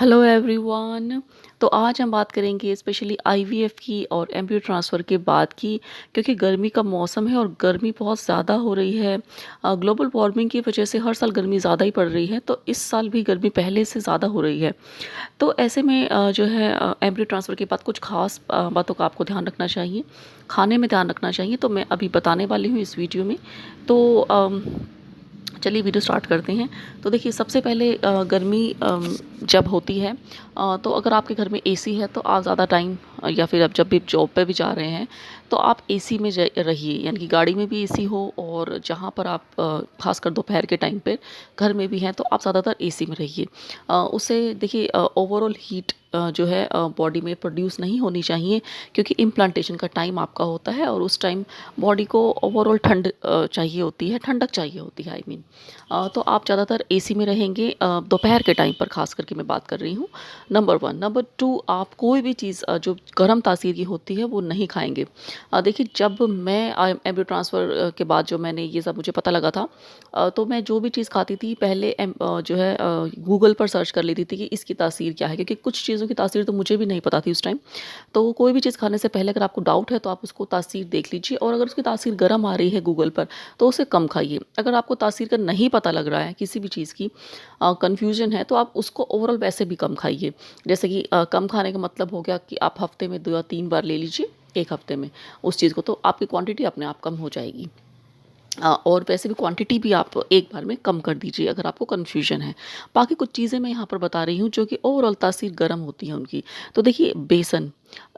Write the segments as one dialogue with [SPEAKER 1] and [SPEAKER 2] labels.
[SPEAKER 1] Hello everyone. तो आज हम बात करेंगे स्पेशली आईवीएफ की और एम्ब्रियो ट्रांसफ़र के बाद की, क्योंकि गर्मी का मौसम है और गर्मी बहुत ज़्यादा हो रही है। ग्लोबल वार्मिंग की वजह से हर साल गर्मी ज़्यादा ही पड़ रही है, तो इस साल भी गर्मी पहले से ज़्यादा हो रही है। तो ऐसे में जो है एम्ब्रियो ट्रांसफ़र के बाद कुछ खास बातों का आपको ध्यान रखना चाहिए, खाने में ध्यान रखना चाहिए, तो मैं अभी बताने वाली हूँ इस वीडियो में। तो चलिए वीडियो स्टार्ट करते हैं। तो देखिए, सबसे पहले गर्मी जब होती है तो अगर आपके घर में एसी है तो आप ज़्यादा टाइम या फिर आप जब भी जॉब पे भी जा रहे हैं तो आप एसी में रहिए, यानी कि गाड़ी में भी एसी हो, और जहाँ पर आप खासकर दोपहर के टाइम पे घर में भी हैं तो आप ज़्यादातर एसी में रहिए। उससे देखिए ओवरऑल हीट जो है बॉडी में प्रोड्यूस नहीं होनी चाहिए, क्योंकि इम्प्लांटेशन का टाइम आपका होता है और उस टाइम बॉडी को ओवरऑल ठंड चाहिए होती है, ठंडक चाहिए होती है, आई मीन। तो आप ज़्यादातर एसी में रहेंगे दोपहर के टाइम पर, खास करके मैं बात कर रही हूँ। नंबर 1। नंबर 2, आप कोई भी चीज़ जो गर्म तासीर की होती है वो नहीं खाएंगे। देखिए, जब मैं एम्ब्रियो ट्रांसफ़र के बाद जो मैंने ये सब मुझे पता लगा था, तो मैं जो भी चीज़ खाती थी पहले जो है गूगल पर सर्च कर लेती थी कि इसकी तासीर क्या है, क्योंकि कुछ चीज़ों की तासीर तो मुझे भी नहीं पता थी उस टाइम। तो कोई भी चीज़ खाने से पहले अगर आपको डाउट है तो आप उसको तासीर देख लीजिए, और अगर उसकी तासीर गर्म आ रही है गूगल पर तो उसे कम खाइए। अगर आपको तासीर का नहीं पता लग रहा है, किसी भी चीज़ की कन्फ्यूजन है, तो आप उसको ओवरऑल वैसे भी कम खाइए। जैसे कि कम खाने का मतलब हो गया कि आप हफ्ते में 2 या 3 बार ले लीजिए, 1 हफ्ते में उस चीज़ को, तो आपकी क्वांटिटी अपने आप कम हो जाएगी। और वैसे भी क्वांटिटी भी आप एक बार में कम कर दीजिए अगर आपको कन्फ्यूजन है। बाकी कुछ चीज़ें मैं यहाँ पर बता रही हूँ जो कि ओवरऑल तासीर गर्म होती है उनकी। तो देखिए, बेसन,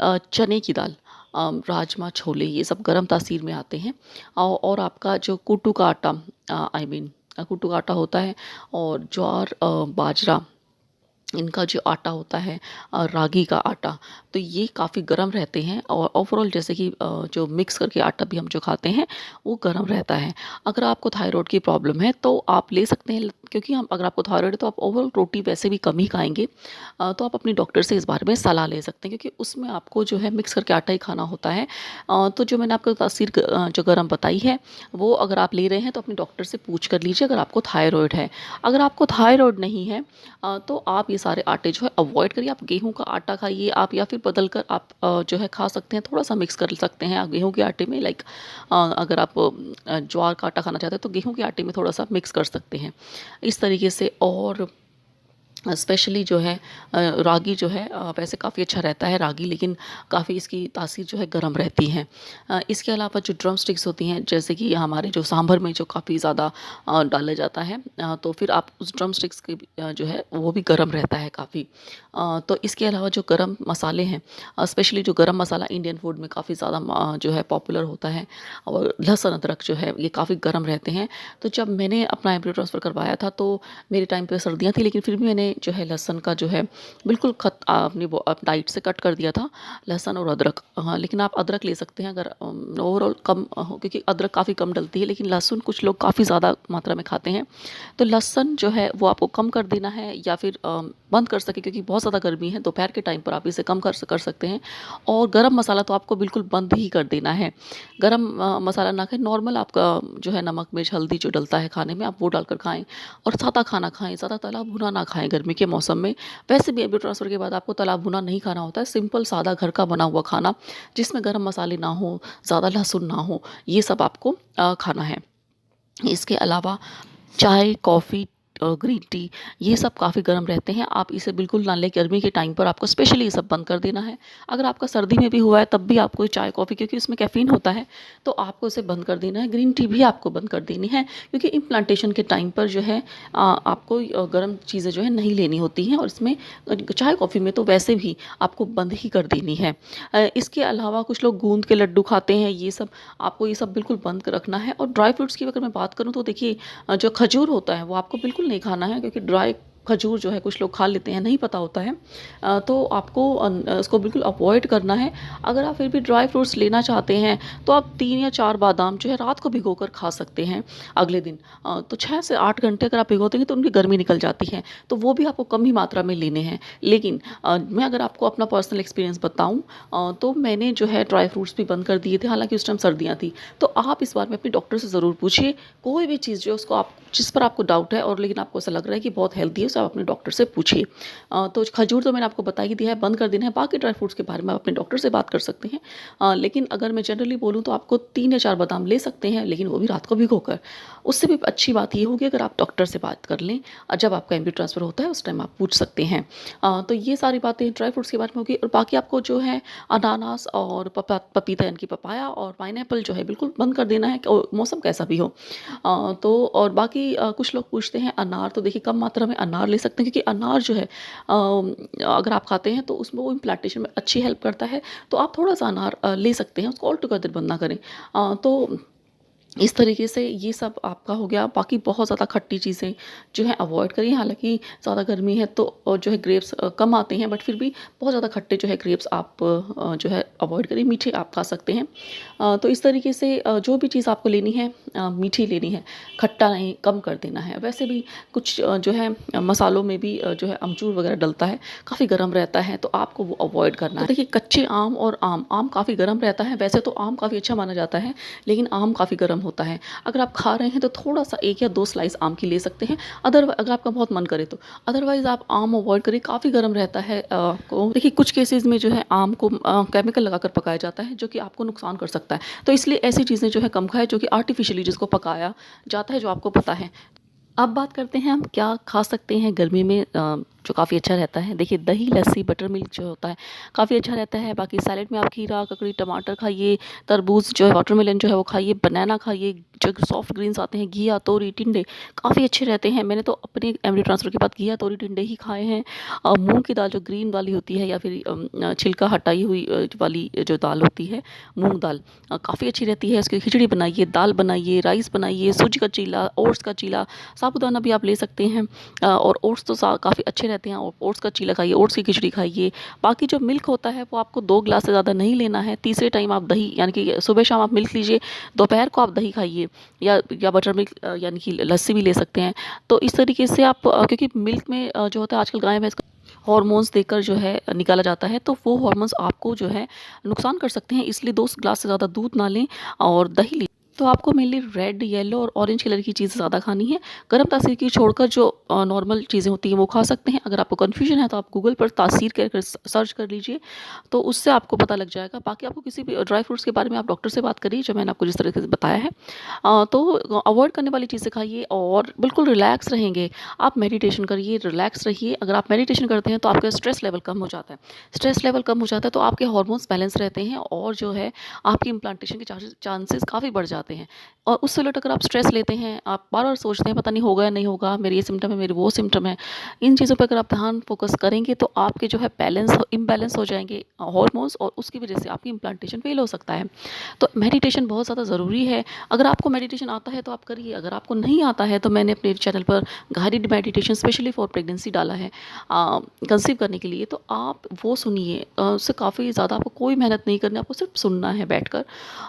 [SPEAKER 1] चने की दाल, राजमा, छोले, ये सब गर्म तासीर में आते हैं। और आपका जो कुट्टू का आटा, आई मीन कुट्टू का आटा होता है, और ज्वार, बाजरा, इनका जो आटा होता है, रागी का आटा, तो ये काफ़ी गर्म रहते हैं। और ओवरऑल जैसे कि जो मिक्स करके आटा भी हम जो खाते हैं वो गर्म रहता है। अगर आपको थायराइड की प्रॉब्लम है तो आप ले सकते हैं, क्योंकि हम अगर आपको थायराइड है तो आप ओवरऑल रोटी वैसे भी कम ही खाएंगे। तो आप अपने डॉक्टर से इस बारे में सलाह ले सकते हैं, क्योंकि उसमें आपको जो है मिक्स करके आटा ही खाना होता है। तो जो मैंने आपको तासीर जो गर्म बताई है, वो अगर आप ले रहे हैं तो अपने डॉक्टर से पूछ कर लीजिए अगर आपको थायराइड है। अगर आपको थायराइड नहीं है तो आप ये सारे आटे जो है अवॉइड करिए। आप गेहूं का आटा खाइए, आप या फिर बदल कर आप जो है खा सकते हैं, थोड़ा सा मिक्स कर सकते हैं आप गेहूं के आटे में। लाइक अगर आप ज्वार का आटा खाना चाहते हैं तो गेहूं के आटे में थोड़ा सा मिक्स कर सकते हैं इस तरीके से। और स्पेशली जो है रागी जो है वैसे काफ़ी अच्छा रहता है रागी, लेकिन काफ़ी इसकी तासीर जो है गर्म रहती है। इसके अलावा जो ड्रम स्टिक्स होती हैं, जैसे कि हमारे जो सांभर में जो काफ़ी ज़्यादा डाला जाता है, तो फिर आप उस ड्रम स्टिक्स की जो है वो भी गर्म रहता है काफ़ी। तो इसके अलावा जो गर्म मसाले हैं, स्पेशली जो गर्म मसाला इंडियन फूड में काफ़ी ज़्यादा जो है पॉपुलर होता है, और लहसुन अदरक जो है ये काफ़ी गर्म रहते हैं। तो जब मैंने अपना एम्ब्रियो ट्रांसफ़र करवाया था तो मेरे टाइम पे सर्दियाँ थी, लेकिन फिर भी मैंने जो है लहसुन का जो है बिल्कुल अपनी डाइट से कट कर दिया था, लहसुन और अदरक। हाँ, लेकिन आप अदरक ले सकते हैं अगर ओवरऑल कम हो, क्योंकि अदरक काफ़ी कम डलती है, लेकिन लहसुन कुछ लोग काफ़ी ज़्यादा मात्रा में खाते हैं। तो लहसुन जो है वो आपको कम कर देना है, या फिर बंद कर सके, क्योंकि बहुत ज़्यादा गर्मी है, दोपहर के टाइम पर आप इसे कम कर सकते हैं। और गरम मसाला तो आपको बिल्कुल बंद ही कर देना है। गरम मसाला ना खाएं, नॉर्मल आपका जो है नमक मिर्च हल्दी जो डलता है खाने में, आप वो डालकर खाएं। और सादा खाना खाएं, ज़्यादा तला भुना ना खाएं गर्मी के मौसम में। वैसे भी एम्ब्रियो ट्रांसफ़र के बाद आपको तला भुना नहीं खाना होता है, सिंपल सादा घर का बना हुआ खाना जिसमें गरम मसाले ना हो, ज़्यादा लहसुन ना हो, ये सब आपको खाना है। इसके अलावा चाय, कॉफ़ी, ग्रीन टी, ये सब काफ़ी गर्म रहते हैं, आप इसे बिल्कुल ना लें। गर्मी के टाइम पर आपको स्पेशली ये सब बंद कर देना है। अगर आपका सर्दी में भी हुआ है तब भी आपको चाय, कॉफ़ी, क्योंकि उसमें कैफ़ीन होता है, तो आपको इसे बंद कर देना है। ग्रीन टी भी आपको बंद कर देनी है, क्योंकि इम्प्लांटेशन के टाइम पर जो है आपको गर्म चीज़ें जो है नहीं लेनी होती हैं, और इसमें चाय, कॉफ़ी में तो वैसे भी आपको बंद ही कर देनी है। इसके अलावा कुछ लोग गूंद के लड्डू खाते हैं, ये सब आपको ये सब बिल्कुल बंद रखना है। और ड्राई फ्रूट्स की अगर मैं बात करूँ तो देखिए, जो खजूर होता है वो आपको बिल्कुल नहीं खाना है, क्योंकि ड्राई खजूर जो है कुछ लोग खा लेते हैं, नहीं पता होता है। तो आपको इसको बिल्कुल अवॉइड करना है। अगर आप फिर भी ड्राई फ्रूट्स लेना चाहते हैं तो आप 3 या 4 बादाम जो है रात को भिगोकर खा सकते हैं अगले दिन। तो 6 से 8 घंटे अगर आप भिगोते हैं तो उनकी गर्मी निकल जाती है, तो वो भी आपको कम ही मात्रा में लेने हैं। लेकिन मैं अगर आपको अपना पर्सनल एक्सपीरियंस बताऊँ, तो मैंने जो है ड्राई फ्रूट्स भी बंद कर दिए थे, हालांकि उस टाइम सर्दियाँ थी। तो आप इस बारे में अपने डॉक्टर से ज़रूर पूछिए। कोई भी चीज़ जो है उसको आप जिस पर आपको डाउट है और लेकिन आपको ऐसा लग रहा है कि बहुत हेल्दी है, फ्रूट्स आप अपने डॉक्टर से पूछिए। तो खजूर तो मैंने आपको बता ही दिया है, बंद कर देना है। बाकी ड्राई फ्रूट्स के बारे में आप अपने डॉक्टर से बात कर सकते हैं। लेकिन अगर मैं जनरली बोलूँ तो आपको 3 या 4 बादाम ले सकते हैं, लेकिन वो भी रात को भिगोकर। उससे भी अच्छी बात ये होगी अगर आप डॉक्टर से बात कर लें, जब आपका एम्ब्रियो ट्रांसफ़र होता है उस टाइम आप पूछ सकते हैं। तो ये सारी बातें ड्राई फ्रूट्स के बारे में होगी, और बाकी आपको जो है अनानास और पपीता यानी कि पपाया और पाइनएप्पल जो है बिल्कुल बंद कर देना है, मौसम कैसा भी हो। तो और बाकी कुछ लोग पूछते हैं अनार, तो देखिए कम मात्रा में अनार ले सकते हैं, क्योंकि अनार जो है अगर आप खाते हैं तो उसमें वो इम्प्लांटेशन में अच्छी हेल्प करता है। तो आप थोड़ा-सा अनार ले सकते हैं, उसको ऑल टुगेदर बंद ना करें। तो इस तरीके से ये सब आपका हो गया। बाकी बहुत ज़्यादा खट्टी चीज़ें जो है अवॉइड करिए। हालाँकि ज़्यादा गर्मी है तो जो है ग्रेप्स कम आते हैं, बट फिर भी बहुत ज़्यादा खट्टे जो है ग्रेप्स आप जो है अवॉइड करिए। मीठे आप खा सकते हैं। तो इस तरीके से जो भी चीज़ आपको लेनी है मीठी लेनी है, खट्टा नहीं, कम कर देना है। वैसे भी कुछ जो है मसालों में भी जो है अमचूर वगैरह डलता है, काफ़ी गर्म रहता है, तो आपको वो अवॉइड करना है। तो देखिए कच्चे आम और आम काफ़ी गर्म रहता है। वैसे तो आम काफ़ी अच्छा माना जाता है, लेकिन आम काफ़ी गर्म होता है। अगर आप खा रहे हैं तो थोड़ा-सा 1 या 2 स्लाइस आम की ले सकते हैं। अगर आपका बहुत मन करे तो। अदरवाइज़ आप आम अवॉइड करिए, काफ़ी गर्म रहता है। को देखिए कुछ केसेज़ में जो है आम को केमिकल लगाकर पकाया जाता है, जो कि आपको नुकसान कर सकता है। तो इसलिए ऐसी चीज़ें जो है कम खाएँ, जो कि आर्टिफ़िशियली जिसको पकाया जाता है, जो आपको पता है। अब बात करते हैं हम क्या खा सकते हैं गर्मी में, जो काफ़ी अच्छा रहता है। देखिए दही, लस्सी, बटर मिल्क जो होता है काफ़ी अच्छा रहता है। बाकी सैलेड में आप खीरा, ककड़ी, टमाटर खाइए, तरबूज जो है, वाटरमेलन जो है वो खाइए, बनाना खाइए, जो सॉफ्ट ग्रीन्स आते हैं, घिया, तोरी, टिंडे काफ़ी अच्छे रहते हैं। मैंने तो अपने एम्ब्रियो ट्रांसफ़र के बाद घिया, तोरी, टिंडे ही खाए हैं। मूँग की दाल जो ग्रीन वाली होती है, या फिर छिलका हटाई हुई वाली जो दाल होती है, मूँग दाल काफ़ी अच्छी रहती है। उसकी खिचड़ी बनाइए, दाल बनाइए, राइस बनाइए, सूजी का चीला, ओट्स का चीला, साबूदाना भी आप ले सकते हैं। और ओट्स तो काफ़ी अच्छे रहते हैं। और ओट्स का चीला खाइए, ओट्स की खिचड़ी खाइए। बाकी जो मिल्क होता है वो आपको 2 ग्लास से ज़्यादा नहीं लेना है। तीसरे टाइम आप दही, यानी कि सुबह शाम आप मिल्क लीजिए, दोपहर को आप दही खाइए, या बटर मिल्क यानी कि लस्सी भी ले सकते हैं। तो इस तरीके से आप क्योंकि मिल्क में जो होता है आजकल गाय भैंस का हॉर्मोन्स देकर जो है निकाला जाता है, तो वो हॉर्मोन्स आपको जो है नुकसान कर सकते हैं। इसलिए 2 ग्लास से ज़्यादा दूध ना लें और दही लें। तो आपको मेनली रेड, येलो और ऑरेंज कलर की चीज़ें ज़्यादा खानी है। गरम तासीर की छोड़कर जो नॉर्मल चीज़ें होती हैं वो खा सकते हैं। अगर आपको कन्फ्यूजन है तो आप गूगल पर तासीर कहकर सर्च कर लीजिए, तो उससे आपको पता लग जाएगा। बाकी आपको किसी भी ड्राई फ्रूट्स के बारे में आप डॉक्टर से बात करिए, जो मैंने आपको जिस तरीके से बताया है। तो अवॉइड करने वाली चीज़ें खाइए और बिल्कुल रिलैक्स रहेंगे। आप मेडिटेशन करिए, रिलैक्स रहिए। अगर आप मेडिटेशन करते हैं तो आपका स्ट्रेस लेवल कम हो जाता है। स्ट्रेस लेवल कम हो जाता है तो आपके हार्मोन्स बैलेंस रहते हैं, और जो है आपकी इम्प्लांटेशन के चांसेस काफ़ी बढ़ जाते हैं। और उससे उलट अगर आप स्ट्रेस लेते हैं, आप बार-बार सोचते हैं पता नहीं होगा या नहीं होगा, मेरे ये सिम्पटम है, मेरे वो सिम्पटम है। इन चीज़ों पे अगर आप ध्यान फ़ोकस करेंगे तो आपके जो है इम्बैलेंस हो जाएँगे हार्मोन्स, और उसकी वज़ह से आपकी इम्प्लांटेशन फ़ेल हो सकता है। तो मेडिटेशन बहुत ज़्यादा ज़रूरी है। अगर आपको मेडिटेशन आता है तो आप करिए, अगर आपको नहीं आता है तो मैंने अपने चैनल पर guided meditation specially for pregnancy डाला है, कंसीव करने के लिए, तो आप वो सुनिए। उससे काफ़ी ज़्यादा आपको कोई मेहनत नहीं करनी, आपको सिर्फ सुनना है बैठकर,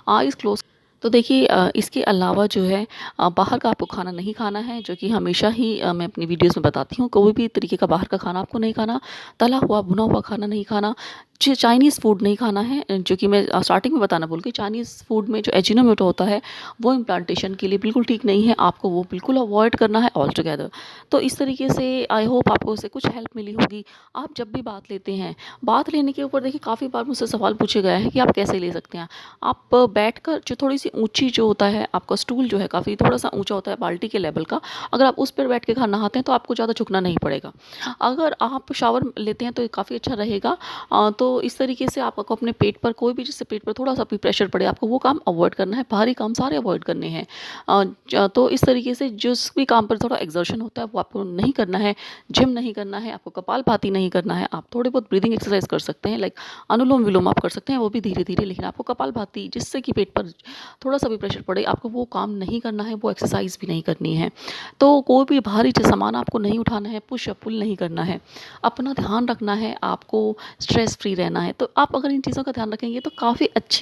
[SPEAKER 1] आइज़ क्लोज़। तो देखिए इसके अलावा जो है बाहर का आपको खाना नहीं खाना है, जो कि हमेशा ही मैं अपनी वीडियोज़ में बताती हूँ। कोई भी तरीके का बाहर का खाना आपको नहीं खाना, तला हुआ, भुना हुआ खाना नहीं खाना, चाइनीज़ फूड नहीं खाना है, जो कि मैं स्टार्टिंग में बताना भूल गई। चाइनीज़ फूड में जो एजिनोमोटो होता है वो इम्प्लांटेशन के लिए बिल्कुल ठीक नहीं है, आपको वो बिल्कुल अवॉइड करना है ऑल टुगेदर। तो इस तरीके से आई होप आपको उससे कुछ हेल्प मिली होगी। आप जब भी बात लेते हैं, बात लेने के ऊपर देखिए काफ़ी बार मुझसे सवाल पूछे गए हैं कि आप कैसे ले सकते हैं। आप बैठकर जो थोड़ी-सी ऊँची जो होता है, आपका स्टूल जो है काफ़ी थोड़ा-सा ऊँचा होता है बाल्टी के लेवल का, अगर आप उस पर बैठ के नहाते हैं तो आपको ज़्यादा झुकना नहीं पड़ेगा। अगर आप शावर लेते हैं तो ये काफ़ी अच्छा रहेगा। तो इस तरीके से आपको अपने पेट पर, कोई भी जिससे पेट पर थोड़ा-सा भी प्रेशर पड़े, आपको वो काम अवॉइड करना है, भारी काम सारे अवॉइड करने हैं। तो इस तरीके से जिस भी काम पर थोड़ा एक्सर्शन होता है वो आपको नहीं करना है, जिम नहीं करना है, आपको कपालभाति नहीं करना है। आप थोड़े बहुत ब्रीदिंग एक्सरसाइज कर सकते हैं, लाइक अनुलोम-विलोम आप कर सकते हैं, वो भी धीरे-धीरे, लेकिन आपको कपालभाति जिससे कि पेट पर थोड़ा-सा भी प्रेशर पड़े, आपको वो काम नहीं करना है, वो एक्सरसाइज भी नहीं करनी है। तो कोई भी भारी सामान आपको नहीं उठाना है, पुश अप पुल नहीं करना है, अपना ध्यान रखना है, आपको स्ट्रेस फ्री रहना है। तो आप अगर इन चीज़ों का ध्यान रखेंगे तो काफ़ी अच्छी